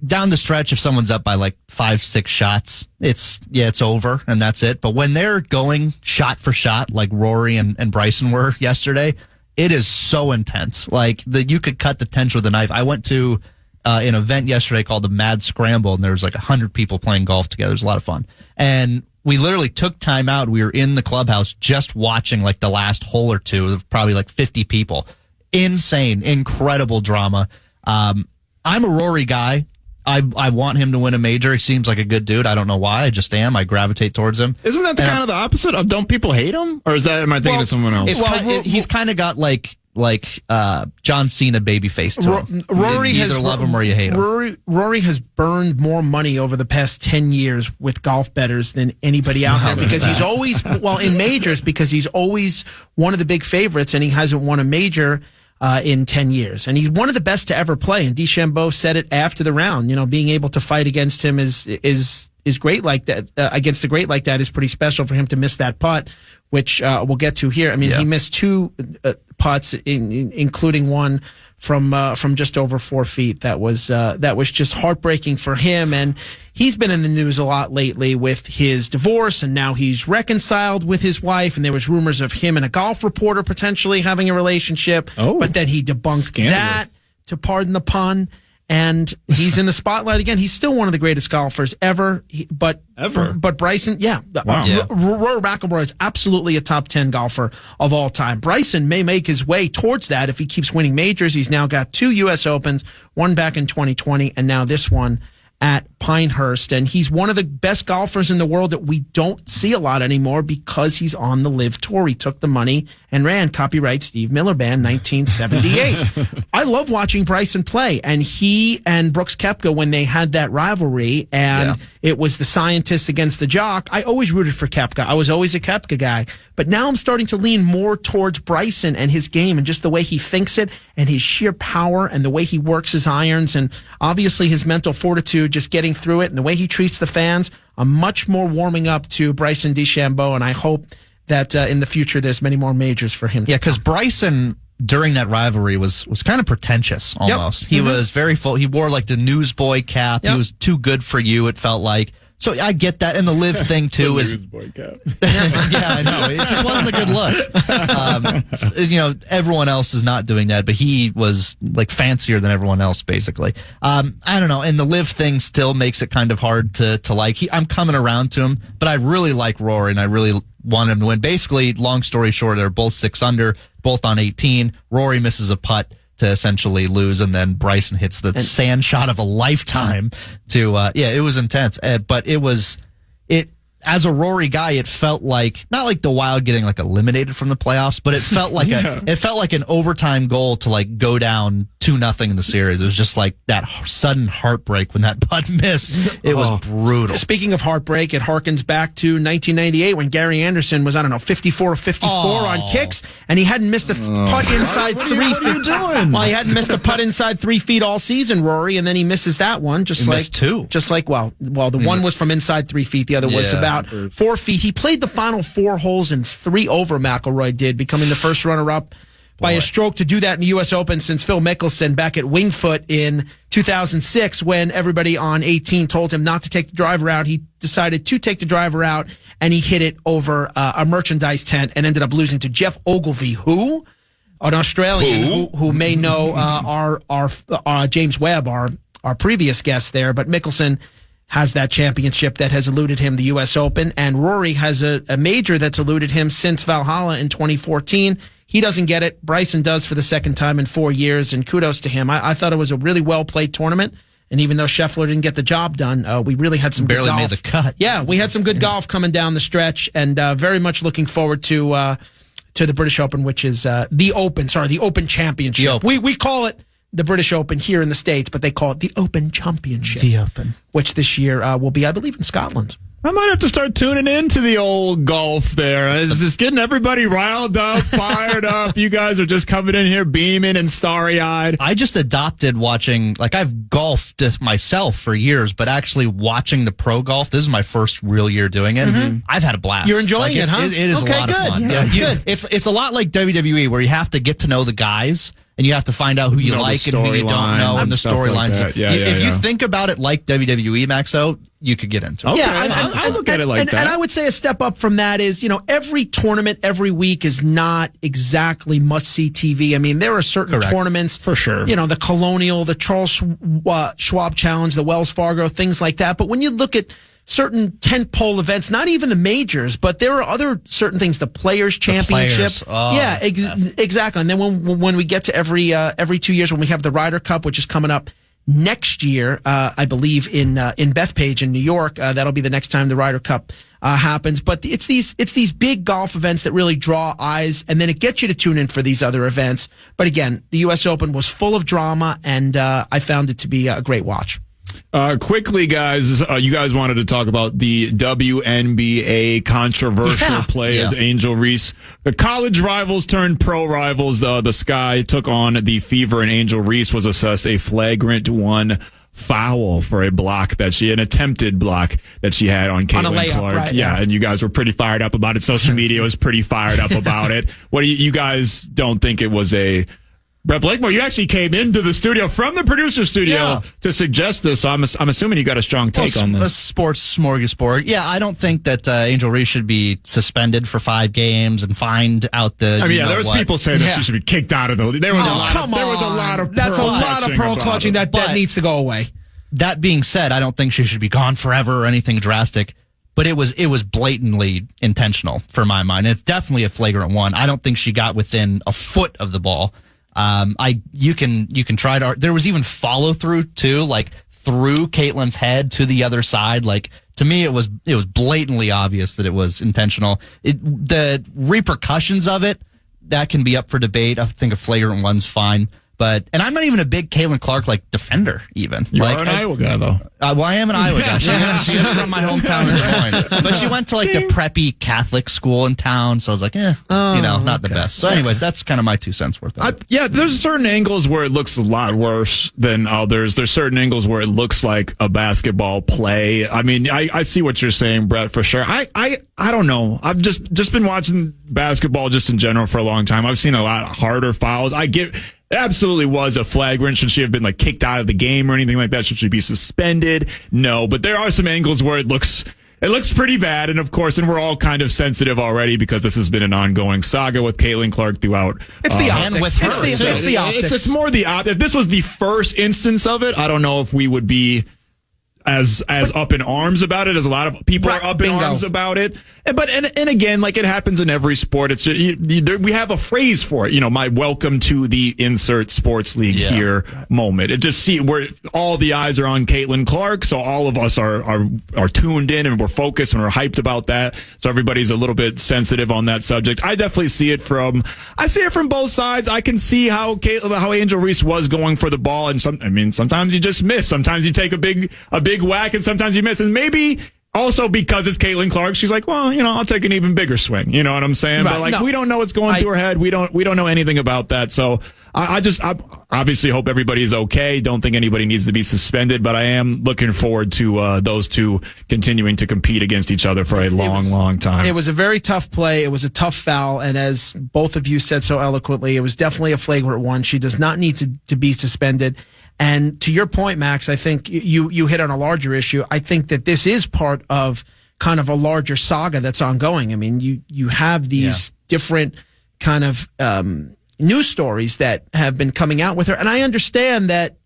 down the stretch, if someone's up by like 5-6 shots, it's over and that's it. But when they're going shot for shot, like Rory and Bryson were yesterday, it is so intense. Like you could cut the tension with a knife. I went to an event yesterday called the Mad Scramble, and there was like 100 people playing golf together. It was a lot of fun. And we literally took time out. We were in the clubhouse just watching like the last hole or two of probably like 50 people. Insane, incredible drama. I'm a Rory guy. I want him to win a major. He seems like a good dude. I don't know why. I just am. I gravitate towards him. Isn't that kind of the opposite of don't people hate him? Or am I thinking of someone else? He's kind of got like John Cena baby face to him. Rory you either love him or you hate him. Rory has burned more money over the past 10 years with golf bettors than anybody out there, because he's always in majors, because he's always one of the big favorites, and he hasn't won a major in 10 years. And he's one of the best to ever play. And DeChambeau said it after the round. Being able to fight against him is great like that. Against a great like that is pretty special. For him to miss that putt, which we'll get to here. I mean, he missed 2 putts, including one from just over 4 feet. That was just heartbreaking for him. And he's been in the news a lot lately with his divorce, and now he's reconciled with his wife. And there was rumors of him and a golf reporter potentially having a relationship, but then he debunked that, to pardon the pun. And he's in the spotlight again. He's still one of the greatest golfers ever. But Bryson, Rory McIlroy is absolutely a top 10 golfer of all time. Bryson may make his way towards that if he keeps winning majors. He's now got 2 U.S. Opens, one back in 2020, and now this one at Pinehurst. And he's one of the best golfers in the world that we don't see a lot anymore because he's on the Live Tour. He took the money and ran. Copyright Steve Miller Band, 1978. I love watching Bryson play. And he and Brooks Koepka, when they had that rivalry, and it was the scientist against the jock, I always rooted for Koepka. I was always a Koepka guy. But now I'm starting to lean more towards Bryson and his game, and just the way he thinks it, and his sheer power, and the way he works his irons, and obviously his mental fortitude, just getting through it, and the way he treats the fans. I'm much more warming up to Bryson DeChambeau, and I hope that in the future there's many more majors for him. Yeah, because Bryson, during that rivalry, was kind of pretentious almost. He was very full. He wore like the newsboy cap. He was too good for you, it felt like. So I get that, and the live thing too is yeah, I know it just wasn't a good look. Everyone else is not doing that, but he was like fancier than everyone else, basically. I don't know, and the live thing still makes it kind of hard to like. I'm coming around to him, but I really like Rory, and I really want him to win. Basically, long story short, they're both 6 under, both on 18. Rory misses a putt to essentially lose, and then Bryson hits the sand shot of a lifetime to it was intense, but it as a Rory guy, it felt like not like the Wild getting like eliminated from the playoffs, but it felt like it felt like an overtime goal to like go down 2-0 in the series. It was just like that sudden heartbreak when that putt missed. It was brutal. Speaking of heartbreak, it harkens back to 1998 when Gary Anderson was 54 of 54 on kicks, and he hadn't missed a putt inside 3 feet. What are you doing? Well, he hadn't missed a putt inside 3 feet all season, Rory, and then he misses that one. Missed 2. Just like the one was from inside 3 feet, the other was about 4 feet. He played the final 4 holes in 3 over, McIlroy did, becoming the first runner-up by a stroke to do that in the U.S. Open since Phil Mickelson back at Wingfoot in 2006 when everybody on 18 told him not to take the driver out. He decided to take the driver out, and he hit it over a merchandise tent and ended up losing to Jeff Ogilvy, an Australian who may know our James Webb, our previous guest there, but Mickelson has that championship that has eluded him, the U.S. Open, and Rory has a major that's eluded him since Valhalla in 2014. He doesn't get it. Bryson does for the second time in 4 years, and kudos to him. I thought it was a really well-played tournament, and even though Scheffler didn't get the job done, we really had some good golf. Barely made the cut. Yeah, we had some good golf coming down the stretch, and very much looking forward to the British Open, which is the Open Championship. We call it the British Open here in the States, but they call it the Open Championship. The Open. Which this year will be, I believe, in Scotland. I might have to start tuning into the old golf there. It's just getting everybody riled up, fired up. You guys are just coming in here beaming and starry-eyed. I just adopted watching, like I've golfed myself for years, but actually watching the pro golf, this is my first real year doing it. Mm-hmm. I've had a blast. You're enjoying it, huh? It is a lot of fun. Yeah, good. It's a lot like WWE where you have to get to know the guys. And you have to find out who you like and who you don't know, and the storylines. Like if you think about it like WWE, Maxo, you could get into it. Okay. Yeah, I look at it like that. And I would say a step up from that is, every tournament every week is not exactly must-see TV. I mean, there are certain tournaments. For sure. The Colonial, the Charles Schwab Challenge, the Wells Fargo, things like that. But when you look at certain tentpole events, not even the majors, but there are other certain things, the Players Championship. Exactly. And then when we get to every 2 years, when we have the Ryder Cup, which is coming up next year, I believe in Bethpage in New York, that'll be the next time the Ryder Cup happens. But it's these big golf events that really draw eyes, and then it gets you to tune in for these other events. But again, the U.S. Open was full of drama, and I found it to be a great watch. Quickly, guys, you guys wanted to talk about the WNBA controversial play as Angel Reese. The college rivals turned pro rivals. The Sky took on the Fever, and Angel Reese was assessed a flagrant 1 foul for an attempted block that she had on Caitlin Clark. Right, and you guys were pretty fired up about it. Social media was pretty fired up about it. What do you guys don't think it was a... Brett Blakemore, you actually came into the studio from the producer studio to suggest this. So I'm assuming you got a strong take on this. A sports smorgasbord. Yeah, I don't think that Angel Reese should be suspended for 5 games and fined out the. There was people saying that she should be kicked out of the. There was a lot of. That's a lot of pearl clutching. That needs to go away. That being said, I don't think she should be gone forever or anything drastic. But it was blatantly intentional for my mind. It's definitely a flagrant 1. I don't think she got within a foot of the ball. You can try to, there was even follow through too, like through Caitlin's head to the other side. Like to me, it was blatantly obvious that it was intentional. The repercussions of it, that can be up for debate. I think a flagrant 1's fine. And I'm not even a big Caitlin Clark defender even. You are an Iowa guy though. Well, I am an Iowa guy. She is from my hometown in Des Moines. But she went to the preppy Catholic school in town, so I was like, not the best. So anyways, that's kind of my 2 cents worth of it. There's certain angles where it looks a lot worse than others. There's certain angles where it looks like a basketball play. I mean, I see what you're saying, Brett, for sure. I don't know. I've just been watching basketball just in general for a long time. I've seen a lot harder fouls. absolutely was a flagrant. Should she have been like kicked out of the game or anything like that? Should she be suspended? No, but there are some angles where it looks pretty bad. And of course, and we're all kind of sensitive already because this has been an ongoing saga with Caitlin Clark throughout. It's the optics. And with her, it's the optics. It's more the optics. If this was the first instance of it, I don't know if we would be as up in arms about it as a lot of people are up in arms about it. But again, like it happens in every sport. It's we have a phrase for it. My welcome to the insert sports league here moment. It just where all the eyes are on Caitlin Clark, so all of us are tuned in and we're focused and we're hyped about that. So everybody's a little bit sensitive on that subject. I definitely see it from both sides. I can see how Angel Reese was going for the ball, and sometimes you just miss. Sometimes you take a big whack, and sometimes you miss, and maybe also because it's Caitlin Clark, she's like, well, I'll take an even bigger swing. You know what I'm saying? Right. But we don't know what's going through her head. We don't know anything about that. So I obviously hope everybody's okay. Don't think anybody needs to be suspended, but I am looking forward to those two continuing to compete against each other for a long time. It was a very tough play. It was a tough foul, and as both of you said so eloquently, it was definitely a flagrant one. She does not need to be suspended. And to your point, Max, I think you hit on a larger issue. I think that this is part of kind of a larger saga that's ongoing. I mean, you have these different kind of news stories that have been coming out with her. And I understand that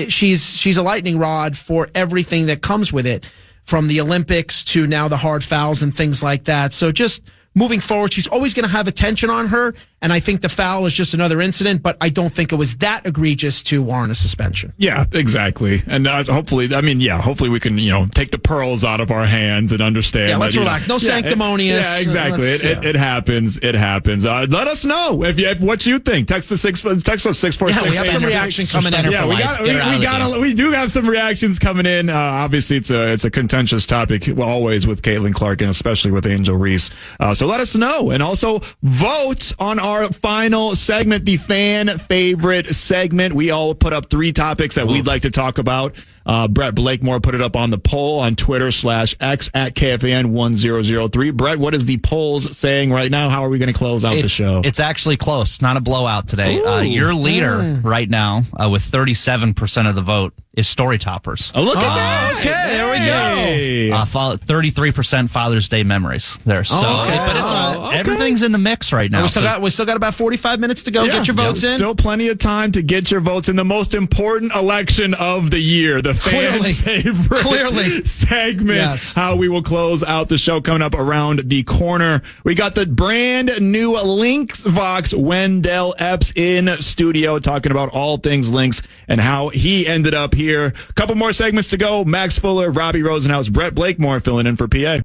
she's a lightning rod for everything that comes with it, from the Olympics to now the hard fouls and things like that. So just moving forward, she's always going to have attention on her, and I think the foul is just another incident, but I don't think it was that egregious to warrant a suspension. Yeah, exactly. And hopefully we can, take the pearls out of our hands and understand. Yeah, let's relax. No sanctimonious. Yeah, exactly. It happens. It happens. Let us know if what you think. Text us 646. Yeah, we have some reaction coming in. Yeah, we do have some reactions coming in. Obviously, it's a contentious topic, always with Caitlin Clark and especially with Angel Reese. So let us know, and also vote on our final segment, the fan favorite segment. We all put up 3 topics that we'd like to talk about. Brett Blakemore put it up on the poll on Twitter/X at KFAN 1003. Brett, what is the polls saying right now? How are we going to close out the show? It's actually close. Not a blowout today. Your leader right now with 37% of the vote is Story Toppers. Oh, look at that. Okay, there we go. 33% Father's Day memories there. So, but it's everything's in the mix right now. We still got about 45 minutes to go. Get your votes in. Still plenty of time to get your votes in the most important election of the year, the fan favorite segment. Yes. How we will close out the show coming up around the corner. We got the brand new Lynx Vox Wendell Epps in studio talking about all things Lynx and how he ended up here. A couple more segments to go. Max Fuller, Robbie Rosenhaus, Brett Blakemore filling in for PA.